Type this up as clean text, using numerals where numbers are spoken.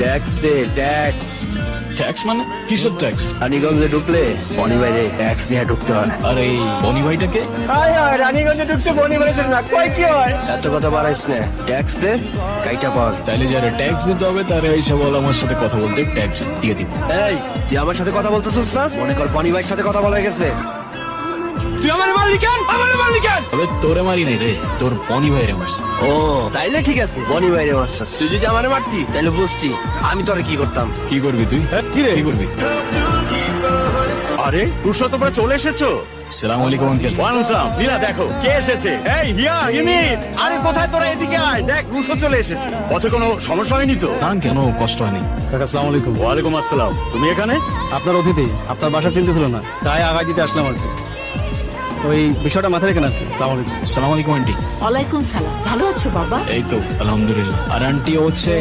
Tax দে, tax. Tax মানে কিসের tax? রানীগঞ্জে ঢুকলে বনি বাইরে ট্যাক্স নিয়ে ঢুকতে হয়। আরে এই বনি ভাইটাকে? রানীগঞ্জে ঢুকছে বনি বাইরে না, কয় কি হয়? এত কথা বাড়াইস না, ট্যাক্স দে, কাইটা পার। তাইলে যারা ট্যাক্স দিতে হবে তারা এইসব বল আমার সাথে কথা বলতে ট্যাক্স দিয়ে দিব। এই তুই আমার সাথে কথা বলতেছিস না? মনে কর বনি ভাইয়ের সাথে কথা বলা গেছে। তুই আমার মারলি কেন? আমার মারলি কেন? তবে তোরে মারি নাই রে, তোর বনি ভাইরে মারছি। ও তাইলে ঠিক আছে, বনি বাইরে মারছিস। তুই যদি আমারে মারতি তাইলে বুঝতি আমি তোরে কি করতাম। কি করবি তুই? কি রে কি করবি? আরে রুশো তোমরা চলে এসেছো? সালাম আলাইকুম আঙ্কেল। ওয়ালাইকুম নীলা দেখো কে এসেছে। এই হিয়া ইমিত, আরে কোথায় তোরা? এদিকে আয়, দেখ রুশো চলে এসেছে। পথে কোনো সমস্যা হয়নি তো? না কেন, কষ্ট হয়নি। কাকা আসসালামু আলাইকুম। ওয়ালাইকুম আসসালাম। তুমি এখানে? আপনার অতিথি আপনার বাসা চিনতে ছিল না, তাই আগায় দিতে আসলাম আর কি। ওই বিষয়টা মাথায় রেখেন আর কি। আসসালামু আলাইকুম। সালাম আলাইকুম আন্টি। ওয়ালাইকুম সালাম। ভালো আছো বাবা? এই তো আলহামদুলিল্লাহ। আর আন্টি হচ্ছে